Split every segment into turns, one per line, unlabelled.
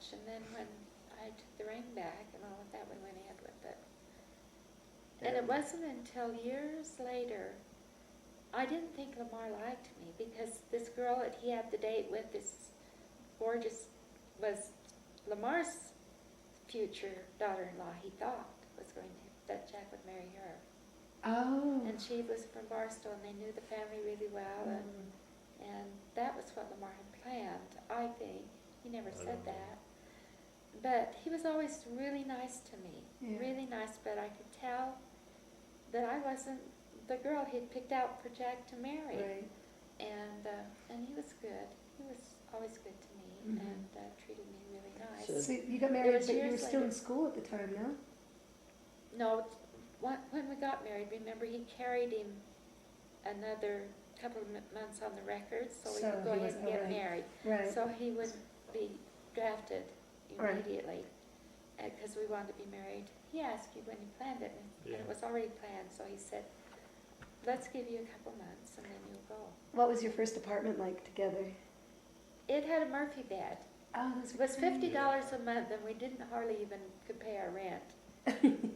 much. And then when I took the ring back and all of that, we went ahead with it. And it wasn't until years later, I didn't think Lamar liked me because this girl that he had the date with, this gorgeous, was Lamar's future daughter-in-law, he thought, was going to, that Jack would marry her.
Oh.
And she was from Barstow, and they knew the family really well, and that was what Lamar had planned, I think. He never said that. But he was always really nice to me, really nice, but I could tell that I wasn't the girl he'd picked out for Jack to marry.
Right.
And he was good. He was always good to me and treated me really nice.
So you got married, but you were still in school at the time, no?
No, when we got married, remember he carried him another couple of months on the records, so we could go ahead and get married.
Right.
So he wouldn't be drafted immediately because we wanted to be married. He asked you when he planned it, and it was already planned, so he said, let's give you a couple months and then you'll go.
What was your first apartment like together?
It had a Murphy bed.
Oh, that's
It was $50 a month, and we didn't hardly even could pay our rent.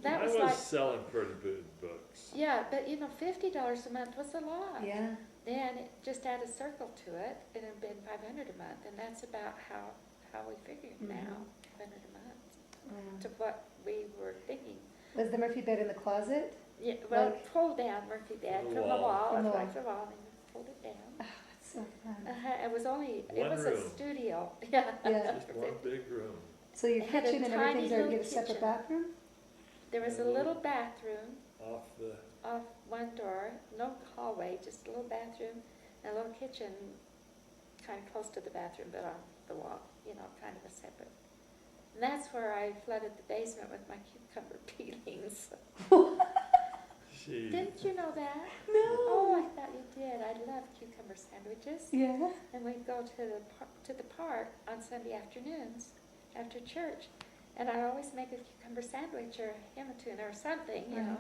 That
I
was
was
like
selling pretty good books.
yeah, but you know, $50 a month was a lot.
Yeah.
Then it just add a circle to it, and it'd been $500 a month, and that's about how we figured now, $500 a month to what we were thinking.
Was the Murphy bed in the closet?
Yeah, well, pulled down Murphy bed from the wall,
From the
like the wall, and you pulled it down.
Oh, that's so fun.
It was only, it
One
was
room.
a studio. Yeah.
Just one big room.
So your
It had a
kitchen and
tiny
everything's there. You
little
get a separate
kitchen.
bathroom?
There was a little bathroom
Off the,
off one door, no hallway, just a little bathroom, and a little kitchen kind of close to the bathroom, but on the wall, you know, kind of a separate. And that's where I flooded the basement with my cucumber peelings.
she,
Didn't you know that?
No.
Oh, I thought you did. I love cucumber sandwiches.
Yeah.
And we'd go to the park on Sunday afternoons after church, and I'd always make a cucumber sandwich or ham and tuna or something, you know.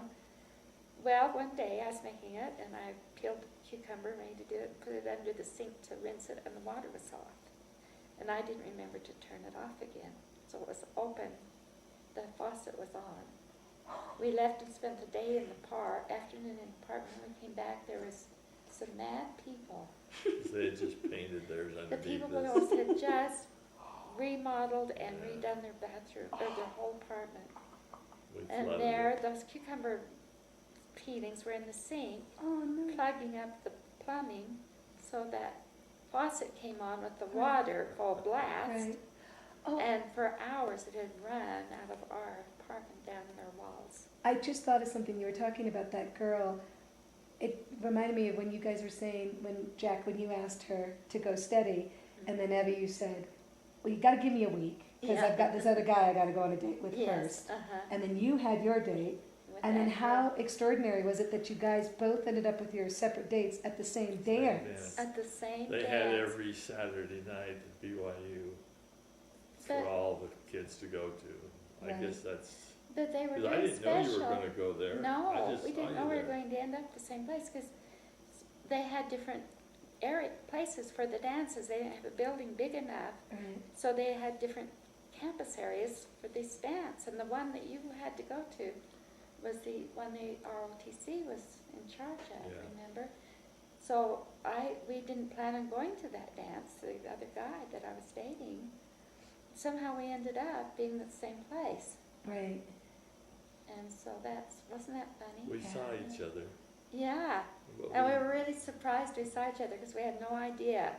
Well, one day I was making it, and I peeled the cucumber, ready to do it, and put it under the sink to rinse it, and the water was off. And I didn't remember to turn it off again. So it was open. The faucet was on. We left and spent the day in the park, afternoon in the park. When we came back, there was some mad people.
they had just painted theirs
The
underneath
people
this.
below us had just remodeled and redone their bathroom, or their whole apartment.
We
And
flooded
there,
it.
those cucumber peelings were in the sink,
Oh, no.
plugging up the plumbing, so that faucet came on with the water full blast.
Right. Oh,
And for hours it had run out of our apartment down in our walls.
I just thought of something. You were talking about that girl. It reminded me of when you guys were saying, when you asked her to go steady, and then Evie, you said, well, you got to give me a week, because I've got this other guy I got to go on a date with first. And then you had your date, and then how extraordinary was it that you guys both ended up with your separate dates at the same dance?
At the same
They
dance.
had every Saturday night at BYU for
But-
all the kids to go to. I
Right.
guess that's,
But they were
because I
very
didn't know you
special.
were going to go there. I
No,
just
we
saw
didn't
you
know we were
there.
going to end up the same place, because they had different places for the dances. They didn't have a building big enough,
Right.
so they had different campus areas for this dance. And the one that you had to go to was the one the ROTC was in charge of,
Yeah.
remember? So we didn't plan on going to that dance, the other guy that I was dating. Somehow we ended up being at the same place.
Right.
And so wasn't that funny?
We saw each other.
Yeah.
But
And we were really surprised we saw each other because we had no idea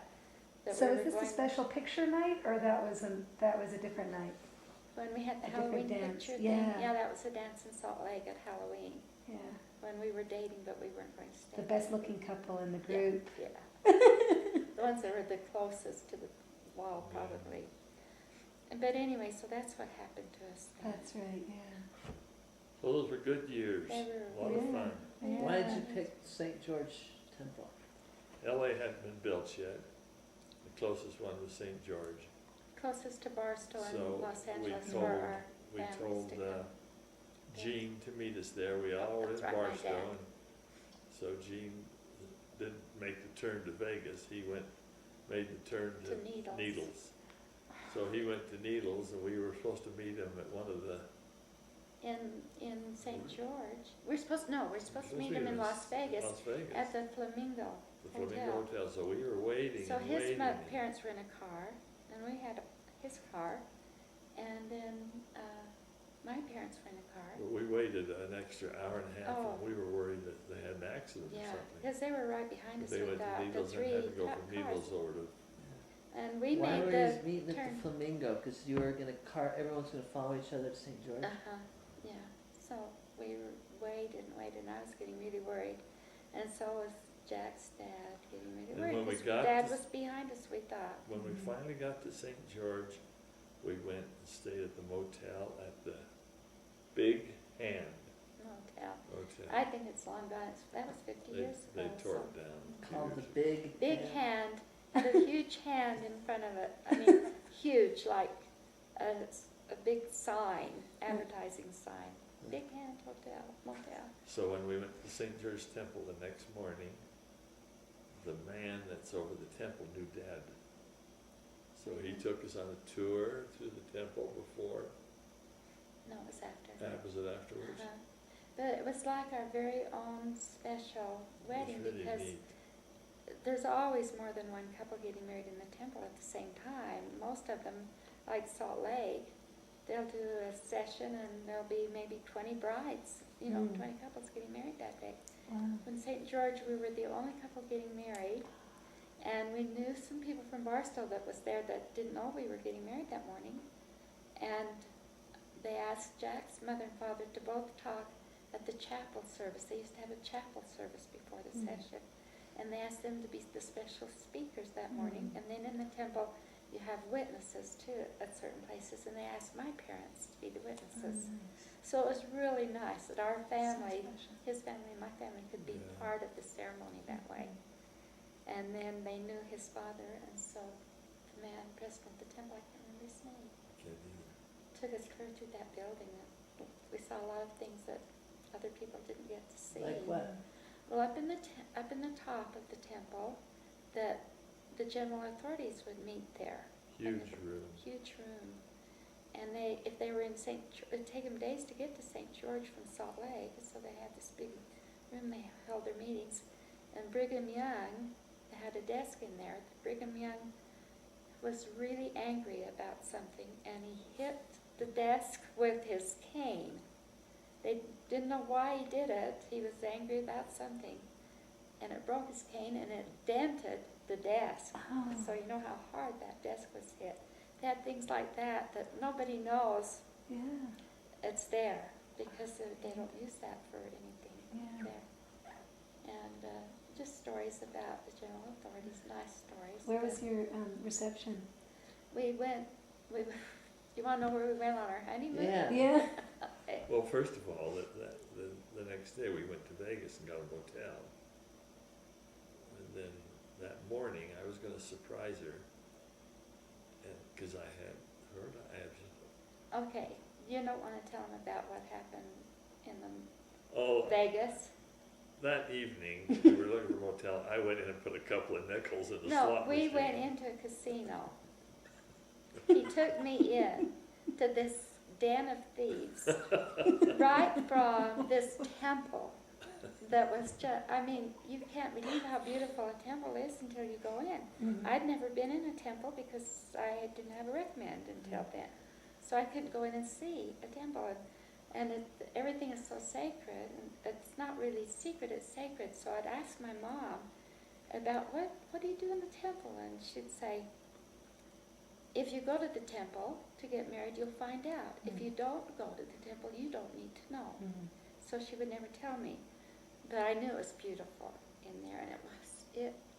that
So
we
is
were
this the
going.
special picture night, or that was a different night?
When we had the
a different
Halloween
dance,
picture
yeah.
thing. Yeah, that was a dance in Salt Lake at Halloween
Yeah.
when we were dating, but we weren't going to stay.
The best looking couple in the group.
Yeah. The ones that were the closest to the wall, probably. But anyway, so that's what happened to us then.
That's right, yeah.
Well, those were good years.
They
A
were,
lot of
Yeah.
fun.
Yeah.
Why did you pick St. George Temple?
LA hadn't been built yet. The closest one was St. George.
closest to Barstow and
So
Los
we
Angeles
told,
for our
we
families
told
to come.
Jean to meet us there. We all were in
That's right, my
Barstow.
dad.
And so Jean didn't make the turn to Vegas. He made the turn
To Needles.
Needles. So he went to Needles, and we were supposed to meet him at one of the,
in St. George. We're supposed to meet him in Las Vegas
Las Vegas,
at the Flamingo
the Flamingo
Hotel.
Hotel. So we were waiting
So
and
his
waiting.
parents were in a car, and we had his car, and then my parents were in a car.
But we waited an extra hour and a half,
Oh.
and we were worried that they had an accident or
Yeah,
something.
because they were right behind us
They
with
went to
the
Needles and
three
had to go
cars.
from Needles over to,
And we
Why
made
were
the
you meeting at
turn.
the Flamingo? Because you were gonna everyone's gonna follow each other to St. George?
Uh-huh, yeah. So we waited and waited, and I was getting really worried. And so was Jack's dad getting really
And
worried.
when we
His
got
dad
to-
was behind us, we thought.
when we finally got to St. George, we went and stayed at the motel at the Big Hand
Motel.
Hotel.
I think it's long gone. That was 50 years
They
ago.
tore
so.
it down.
Called the
Huge.
Big
Big hand, had a huge hand in front of it. I mean, huge, like a big sign, advertising sign. Big Hand Hotel, Motel.
So when we went to St. George Temple the next morning, the man that's over the temple knew Dad. So he took us on a tour through the temple before.
No, it was after.
Was it afterwards?
Uh-huh. But it was like our very own special wedding,
It was really
because
neat.
there's always more than one couple getting married in the temple at the same time. Most of them, like Salt Lake, they'll do a session and there'll be maybe 20 brides, 20 couples getting married that day.
Wow.
In St. George, we were the only couple getting married, and we knew some people from Barstow that was there that didn't know we were getting married that morning. And they asked Jack's mother and father to both talk at the chapel service. They used to have a chapel service before the session. And they asked them to be the special speakers that morning. And then in the temple, you have witnesses too at certain places. And they asked my parents to be the witnesses. So it was really nice that our family, his family and my family, could be
Yeah.
part of the ceremony that way. And then they knew his father, and so the man president of the temple, I can't remember his name,
Can't either.
took us clear through that building. And we saw a lot of things that other people didn't get to see.
Like what?
Well, up in the top of the temple, that the general authorities would meet there.
Huge room.
Huge room. And if they were in it'd take them days to get to St. George from Salt Lake, so they had this big room they held their meetings. And Brigham Young had a desk in there. Brigham Young was really angry about something, and he hit the desk with his cane. They didn't know why he did it. He was angry about something. And it broke his cane, and it dented the desk.
Oh.
So you know how hard that desk was hit. They had things like that nobody knows
Yeah.
it's there, because they don't use that for anything
Yeah.
there. And just stories about the general authorities, nice stories.
Where
But
was your reception?
you want to know where we went on our honeymoon?
Yeah.
Yeah.
Okay.
Well, first of all, the next day we went to Vegas and got a motel. And then that morning I was going to surprise her, because I had heard
Okay, you don't want to tell them about what happened in
Oh,
Vegas?
that evening we were looking for a motel. I went in and put a couple of nickels in the
No,
slot
we
machine.
went into a casino. He took me in to this den of thieves, right from this temple that was just, you can't believe how beautiful a temple is until you go in. I'd never been in a temple because I didn't have a recommend until then. So I couldn't go in and see a temple. And everything is so sacred, and it's not really secret, it's sacred. So I'd ask my mom about what do you do in the temple? And she'd say, if you go to the temple to get married, you'll find out. If you don't go to the temple, you don't need to know. So she would never tell me. But I knew it was beautiful in there,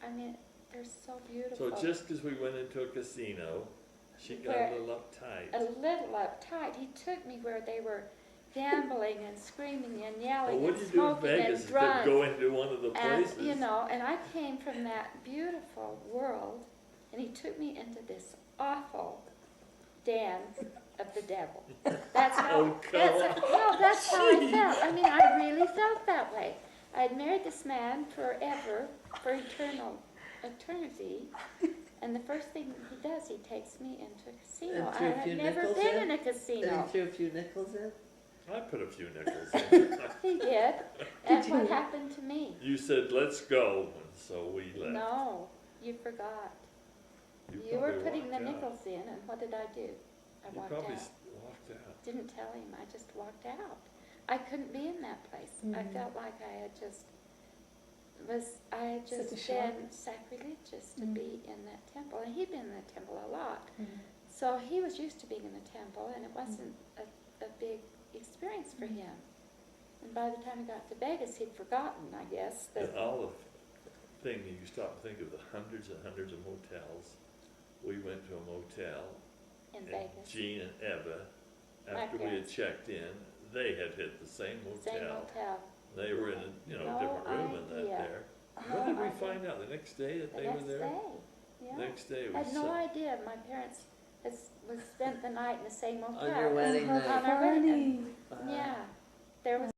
and they're so beautiful.
So just because we went into a casino, she got
Where-
a little uptight.
A little uptight. He took me where they were gambling and screaming and yelling
Well, what
and
did you do in
smoking
Vegas
and
instead of
drunk.
go into one of the
And,
places?
and I came from that beautiful world, and he took me into this awful den of the devil. That's how,
Oh, come
that's how I felt. I really felt that way. I'd married this man forever, for eternity, And the first thing he does, he takes me into a casino.
And
I
threw a
had
few
never
nickels
been
in?
in a
And
casino.
he threw a few nickels in?
I put a few nickels in.
He did. And
Did
what
you?
happened to me?
You said, let's go, and so we left.
No, you forgot. You were
probably
putting the
walked out.
nickels in, and what did I do? I
You
walked
probably
out.
walked out.
Didn't tell him, I just walked out. I couldn't be in that place. I
Mhm.
felt like I had just
Such a shock.
been sacrilegious to
Mm.
be in that temple. And he'd been in the temple a lot.
Mhm.
So he was used to being in the temple, and it wasn't a big experience for him. And by the time he got to Vegas, he'd forgotten, I guess, that
And all the thing, you stop and think of the hundreds and hundreds of motels. We went to a motel,
in
and
Vegas,
Jean and Eva,
My
after we had
parents.
checked in, they had hit the same motel.
same motel.
They were in a,
No
different room in that
idea.
there.
No
When did we
idea.
find out? The next day that
The
they were
next
there?
day, yeah.
Next day we
I had no
said,
idea my parents was spent the night in the same motel.
On your wedding
Oh,
night.
how
On our wedding
funny.